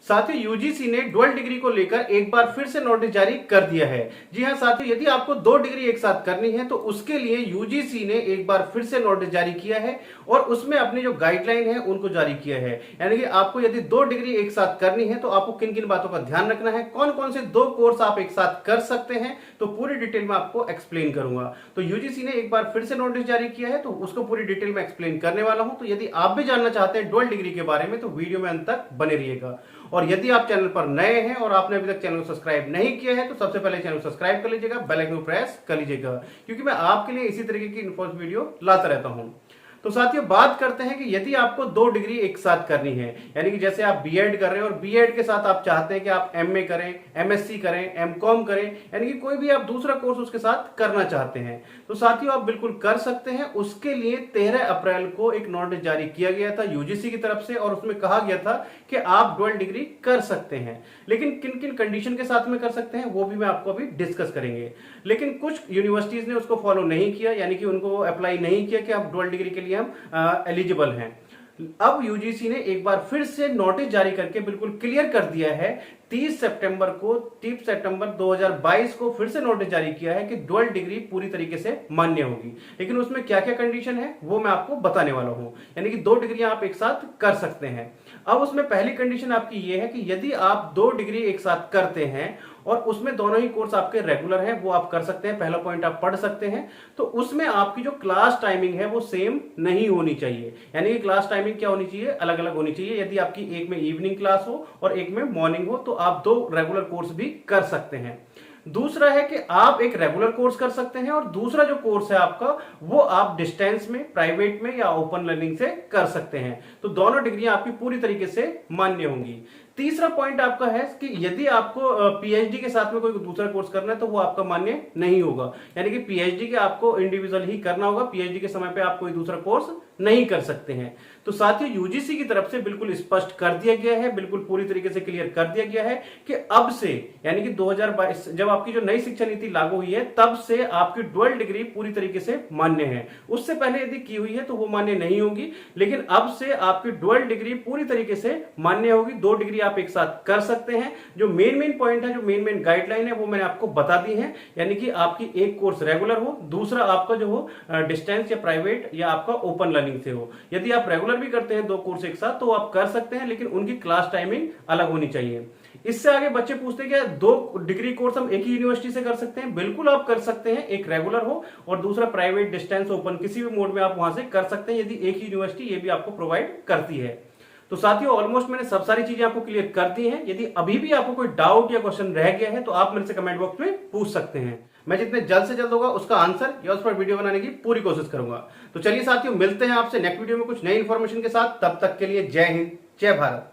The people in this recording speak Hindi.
साथियों यूजीसी ने डुअल डिग्री को लेकर एक बार फिर से नोटिस जारी कर दिया है। जी हां साथियों, यदि आपको 2 डिग्री एक साथ करनी है तो उसके लिए यूजीसी ने एक बार फिर से नोटिस जारी किया है और उसमें अपनी जो गाइडलाइन है उनको जारी किया है। यानी कि आपको यदि 2 डिग्री एक साथ करनी है तो आपको किन किन बातों का ध्यान रखना है, कौन कौन से 2 कोर्स आप एक साथ कर सकते हैं, तो पूरी डिटेल में आपको एक्सप्लेन करूंगा। तो यूजीसी ने एक बार फिर से नोटिस जारी किया है तो उसको पूरी डिटेल में एक्सप्लेन करने वाला हूं। तो यदि आप भी जानना चाहते हैं डुअल डिग्री के बारे में तो वीडियो में अंत तक बने रहिएगा। और यदि आप चैनल पर नए हैं और आपने अभी तक चैनल को सब्सक्राइब नहीं किया है तो सबसे पहले चैनल को सब्सक्राइब कर लीजिएगा, बेल आइकन को प्रेस कर लीजिएगा, क्योंकि मैं आपके लिए इसी तरीके की इन्फॉर्मेशन वीडियो लाता रहता हूं। तो साथियों बात करते हैं कि यदि आपको 2 डिग्री एक साथ करनी है, यानी कि जैसे आप बीएड कर रहे हैं और बीएड के साथ आप चाहते हैं कि आप एमए करें, एमएससी करें, एमकॉम करें, यानी कि कोई भी आप दूसरा कोर्स उसके साथ करना चाहते हैं, तो साथियों आप बिल्कुल कर सकते हैं। उसके लिए 13 अप्रैल को एक नोटिस जारी किया गया था यूजीसी की तरफ से और उसमें कहा गया था कि आप डुअल डिग्री कर सकते हैं, लेकिन किन किन कंडीशन के साथ में कर सकते हैं वो भी मैं आपको अभी डिस्कस करेंगे। लेकिन कुछ यूनिवर्सिटीज ने उसको फॉलो नहीं किया, यानी कि उनको अप्लाई नहीं किया कि आप डुअल डिग्री के लिए हम एलिजिबल हैं। अब यूजीसी ने एक बार फिर से नोटिस जारी करके बिल्कुल क्लियर कर दिया है। 30 सितंबर 2022 को फिर से नोटिस जारी किया है कि डुअल डिग्री पूरी तरीके से मान्य होगी, लेकिन उसमें क्या क्या कंडीशन है वो मैं आपको बताने वाला हूं। यानी कि 2 डिग्री आप एक साथ कर सकते हैं। अब उसमें पहली कंडीशन आपकी ये है कि यदि आप 2 डिग्री एक साथ करते हैं और उसमें दोनों ही कोर्स आपके रेगुलर हैं, वो आप कर सकते हैं, पहला पॉइंट आप पढ़ सकते हैं, तो उसमें आपकी जो क्लास टाइमिंग है वो सेम नहीं होनी चाहिए। यानी कि क्लास टाइमिंग क्या होनी चाहिए, अलग अलग होनी चाहिए। यदि आपकी एक में इवनिंग क्लास हो और एक में मॉर्निंग हो तो आप 2 रेगुलर कोर्स भी कर सकते हैं। दूसरा है कि आप एक रेगुलर कोर्स कर सकते हैं और दूसरा जो कोर्स है आपका वो आप डिस्टेंस में, प्राइवेट में या ओपन लर्निंग से कर सकते हैं। तो दोनों डिग्रियां आपकी पूरी तरीके से मान्य होंगी। तीसरा पॉइंट आपका है कि यदि आपको पीएचडी के साथ में कोई दूसरा कोर्स करना है तो वो आपका मान्य नहीं होगा। यानी कि पीएचडी के आपको इंडिविजुअल ही करना होगा, पीएचडी के समय पे आप कोई दूसरा कोर्स नहीं कर सकते हैं। तो साथियों यूजीसी की तरफ से बिल्कुल स्पष्ट कर दिया गया है, बिल्कुल पूरी तरीके से क्लियर कर दिया गया है कि अब से, यानी कि 2022 जब आपकी जो नई शिक्षा नीति लागू हुई है तब से आपकी डुअल डिग्री पूरी तरीके से मान्य है। उससे पहले यदि की हुई है तो वो मान्य नहीं होगी, लेकिन अब से आपकी डुअल डिग्री पूरी तरीके से मान्य होगी। 2 डिग्री आप एक साथ कर सकते हैं। जो मेन पॉइंट है, जो मेन गाइडलाइन है वो मैंने आपको बता दी है। यानी कि आपकी एक कोर्स रेगुलर हो, दूसरा आपका जो हो डिस्टेंस या प्राइवेट या आपका ओपन लर्निंग से हो। यदि आप रेगुलर भी करते हैं 2 कोर्स एक साथ तो आप कर सकते हैं, लेकिन उनकी क्लास टाइमिंग अलग होनी चाहिए। इससे आगे बच्चे पूछते हैं क्या 2 डिग्री कोर्स हम एक ही यूनिवर्सिटी से कर सकते हैं? बिल्कुल आप कर सकते हैं। एक रेगुलर हो और दूसरा प्राइवेट, डिस्टेंस, ओपन, किसी भी मोड में आप वहां से कर सकते हैं, यदि एक ही यूनिवर्सिटी ये भी आपको प्रोवाइड करती है। तो साथियों ऑलमोस्ट मैंने सब सारी चीजें आपको क्लियर कर दी हैं। यदि अभी भी आपको कोई डाउट या क्वेश्चन रह गया है तो आप मेरे से कमेंट बॉक्स में पूछ सकते हैं। मैं जितने जल्द से जल्द होगा उसका आंसर या उस पर वीडियो बनाने की पूरी कोशिश करूंगा। तो चलिए साथियों मिलते हैं आपसे नेक्स्ट वीडियो में कुछ नई इंफॉर्मेशन के साथ। तब तक के लिए जय हिंद, जय भारत।